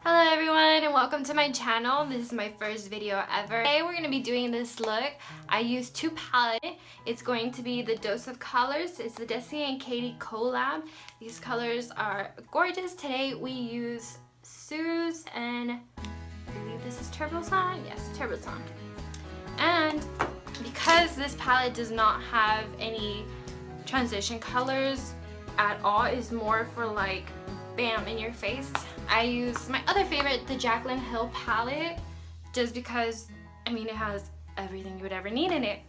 Hello everyone and welcome to my channel. This is my first video ever. Today we're going to be doing this look. I used two palettes. It's going to be the Dose of Colors. It's the Destiny and Katie collab. These colors are gorgeous. Today we use Suze and I believe this is Turbo Sun. Yes, Turbo Sun. And because this palette does not have any transition colors at all, it's more for like bam in your face, I use my other favorite, the Jaclyn Hill palette, just because I mean it has everything you would ever need in it.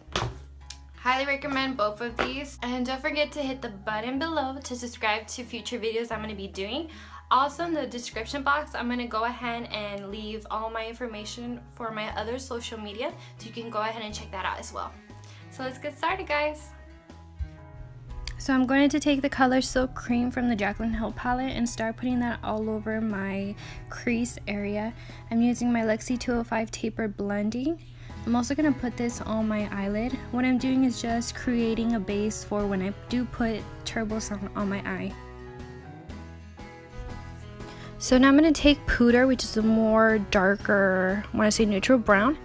Highly recommend both of these, and don't forget to hit the button below to subscribe to future videos I'm going to be doing. Also in the description box I'm going to go ahead and leave all my information for my other social media, so you can go ahead and check that out as well. So let's get started, guys. So I'm going to take the color Silk Cream from the Jaclyn Hill palette and start putting that all over my crease area. I'm using my Lexi 205 Taper Blending. I'm also going to put this on my eyelid. What I'm doing is just creating a base for when I do put Turbo Sun on my eye. So now I'm going to take Pooter, which is a more darker, I want to say neutral brown.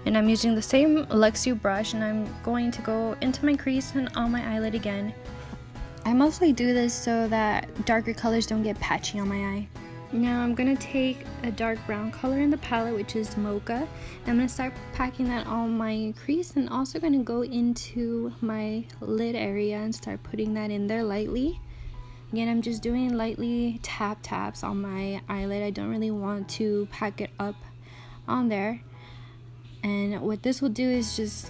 And I'm using the same Lexi brush and I'm going to go into my crease and on my eyelid again. I mostly do this so that darker colors don't get patchy on my eye. Now I'm going to take a dark brown color in the palette, which is Mocha. I'm going to start packing that on my crease and also going to go into my lid area and start putting that in there lightly. Again, I'm just doing lightly taps on my eyelid. I don't really want to pack it up on there. And what this will do is just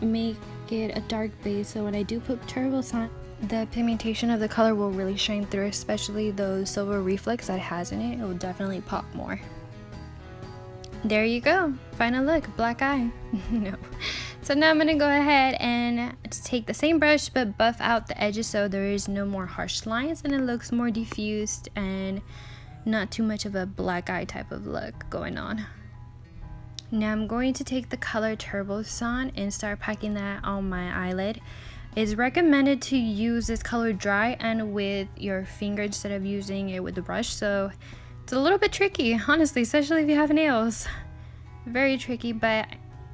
make it a dark base, so when I do put Turbo Sun, the pigmentation of the color will really shine through, especially those silver reflex that it has in it. It will definitely pop more. There you go, final look, black eye. No. So now I'm gonna go ahead and just take the same brush but buff out the edges so there is no more harsh lines and it looks more diffused and not too much of a black eye type of look going on. Now I'm going to take the color Turbo Sun and start packing that on my eyelid. It's recommended to use this color dry and with your finger instead of using it with the brush, so it's a little bit tricky, honestly, especially if you have nails. Very tricky, but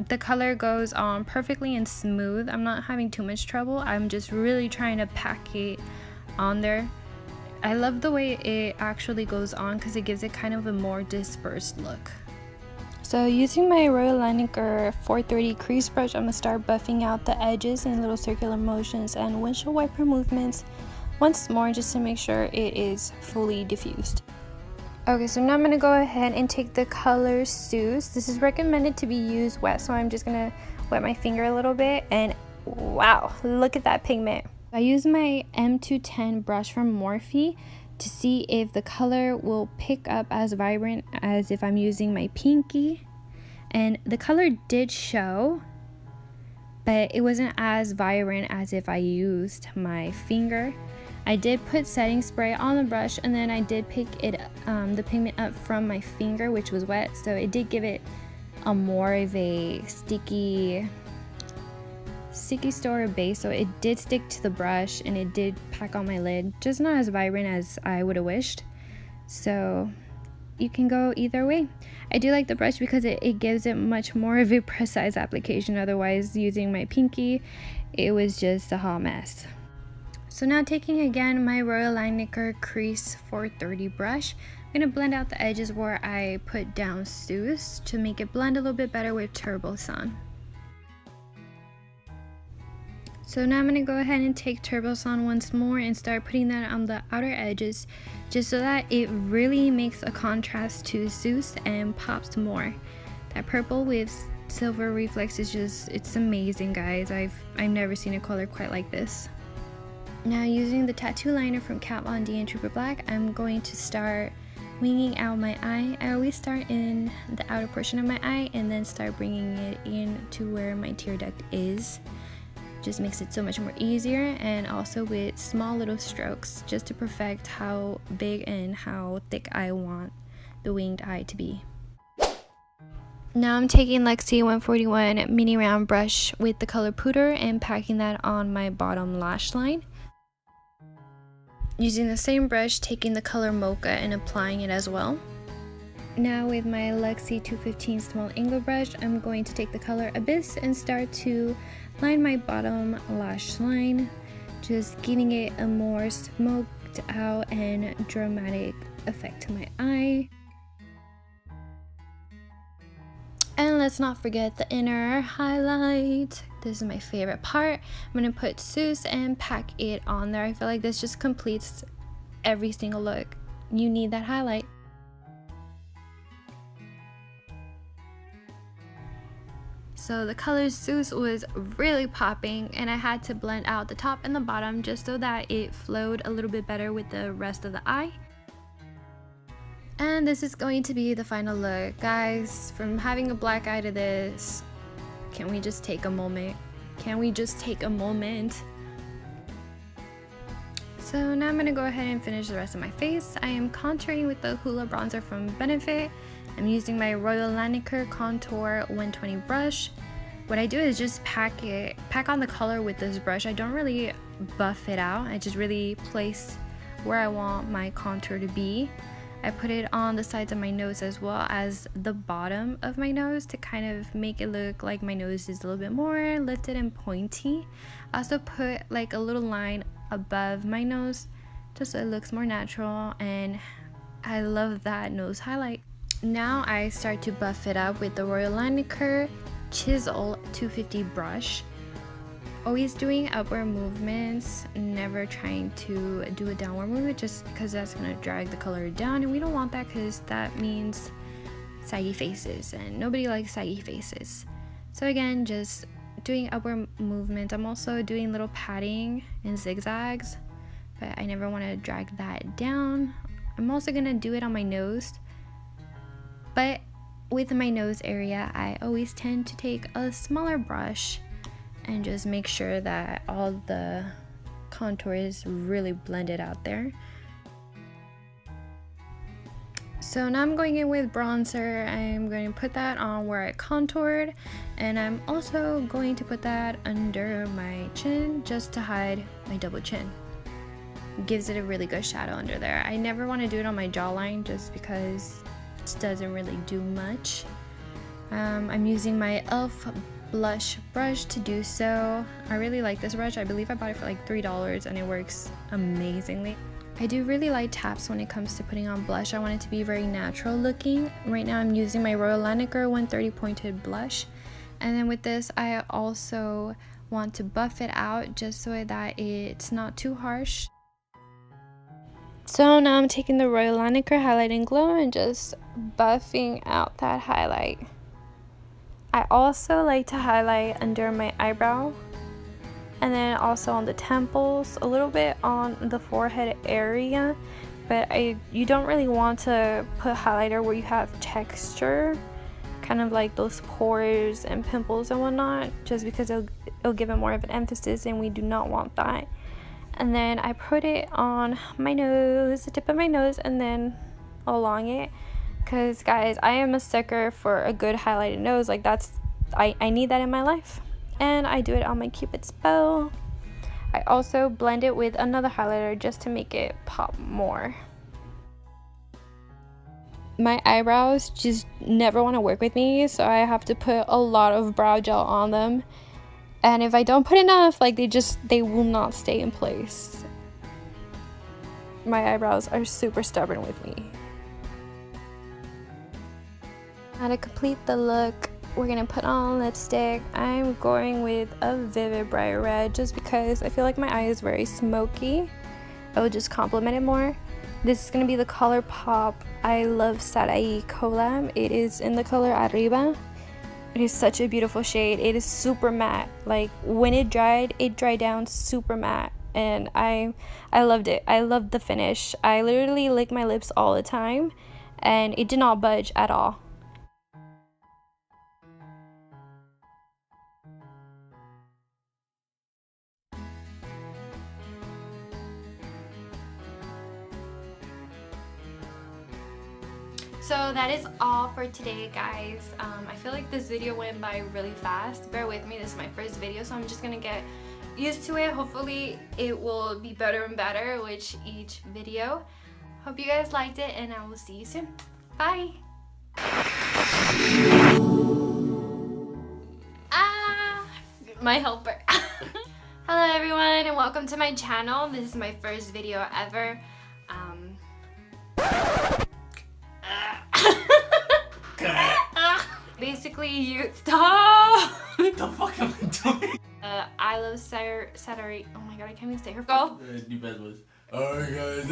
the color goes on perfectly and smooth. I'm not having too much trouble. I'm just really trying to pack it on there. I love the way it actually goes on because it gives it kind of a more dispersed look. So using my Royal Laniker 430 crease brush, I'm going to start buffing out the edges in little circular motions and windshield wiper movements once more, just to make sure it is fully diffused. Okay, so now I'm going to go ahead and take the color Suze. This is recommended to be used wet, so I'm just going to wet my finger a little bit, and wow, look at that pigment. I use my M210 brush from Morphe to see if the color will pick up as vibrant as if I'm using my pinky, and the color did show, but it wasn't as vibrant as if I used my finger. I did put setting spray on the brush and then I did pick it the pigment up from my finger, which was wet, so it did give it a more of a sticky store base, so it did stick to the brush and it did pack on my lid, just not as vibrant as I would have wished. So you can go either way. I do like the brush because it gives it much more of a precise application. Otherwise, using my pinky, it was just a hot mess. So now taking again my Royal Laniker Crease 430 brush, I'm going to blend out the edges where I put down Suze to make it blend a little bit better with Turbo Sun. So now I'm going to go ahead and take Turbo Sun once more and start putting that on the outer edges, just so that it really makes a contrast to Suze and pops more. That purple with silver reflex is just, it's amazing, guys. I've never seen a color quite like this. Now using the tattoo liner from Kat Von D and Trooper Black, I'm going to start winging out my eye. I always start in the outer portion of my eye and then start bringing it in to where my tear duct is. Just makes it so much more easier, and also with small little strokes just to perfect how big and how thick I want the winged eye to be. Now I'm taking Lexi 141 mini round brush with the color Pooter and packing that on my bottom lash line. Using the same brush, taking the color Mocha and applying it as well. Now with my Luxie 215 small angle brush, I'm going to take the color Abyss and start to line my bottom lash line, just giving it a more smoked out and dramatic effect to my eye. And let's not forget the inner highlight. This is my favorite part. I'm gonna put Seuss and pack it on there. I feel like this just completes every single look. You need that highlight. So the color Seuss was really popping, and I had to blend out the top and the bottom just so that it flowed a little bit better with the rest of the eye. And this is going to be the final look. Guys, from having a black eye to this, can we just take a moment? Can we just take a moment? So now I'm going to go ahead and finish the rest of my face. I am contouring with the Hoola bronzer from Benefit. I'm using my Royal Laniker Contour 120 brush. What I do is just pack on the color with this brush. I don't really buff it out. I just really place where I want my contour to be. I put it on the sides of my nose as well as the bottom of my nose to kind of make it look like my nose is a little bit more lifted and pointy. I also put like a little line above my nose just so it looks more natural, and I love that nose highlight. Now I start to buff it up with the Royal Laniker Chisel 250 brush. Always doing upward movements, never trying to do a downward movement just because that's going to drag the color down, and we don't want that because that means saggy faces, and nobody likes saggy faces. So again, just doing upward movements. I'm also doing little padding and zigzags, but I never want to drag that down. I'm also going to do it on my nose, but with my nose area I always tend to take a smaller brush and just make sure that all the contour is really blended out there. So now I'm going in with bronzer. I'm going to put that on where I contoured, and I'm also going to put that under my chin just to hide my double chin. Gives it a really good shadow under there. I never want to do it on my jawline just because it doesn't really do much. I'm using my e.l.f. blush brush to do so. I really like this brush. I believe I bought it for like $3 and it works amazingly. I do really light taps when it comes to putting on blush. I want it to be very natural looking. Right now I'm using my Royal Laniker 130 pointed blush, and then with this I also want to buff it out just so that it's not too harsh. So now I'm taking the Royal Laniker Highlight and Glow and just buffing out that highlight. I also like to highlight under my eyebrow, and then also on the temples, a little bit on the forehead area, but you don't really want to put highlighter where you have texture, kind of like those pores and pimples and whatnot, just because it'll give it more of an emphasis, and we do not want that. And then I put it on my nose, the tip of my nose, and then along it. Because guys, I am a sucker for a good highlighted nose. Like I need that in my life. And I do it on my Cupid's bow. I also blend it with another highlighter just to make it pop more. My eyebrows just never want to work with me, so I have to put a lot of brow gel on them. And if I don't put enough, like they will not stay in place. My eyebrows are super stubborn with me. Now to complete the look, we're gonna put on lipstick. I'm going with a vivid bright red just because I feel like my eye is very smoky. I will just complement it more. This is gonna be the ColourPop I Love Sarai collab. It is in the color Arriba. It is such a beautiful shade. It is super matte. Like when it dried down super matte, and I loved it. I loved the finish. I literally lick my lips all the time and it did not budge at all. So that is all for today, guys. I feel like this video went by really fast. Bear with me, this is my first video, so I'm just gonna get used to it. Hopefully it will be better and better with each video. Hope you guys liked it, and I will see you soon. Bye! My helper. Hello everyone and welcome to my channel. This is my first video ever. Basically, you stop. What the fuck am I doing? I love Saturday. Oh my god, I can't even say her. Go. New bad was. Alright guys.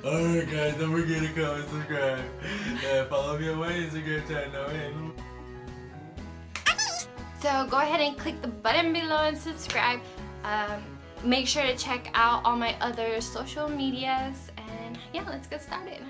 Alright guys, don't forget to comment, subscribe. Follow me on my Instagram channel. So go ahead and click the button below and subscribe. Make sure to check out all my other social medias and yeah, let's get started.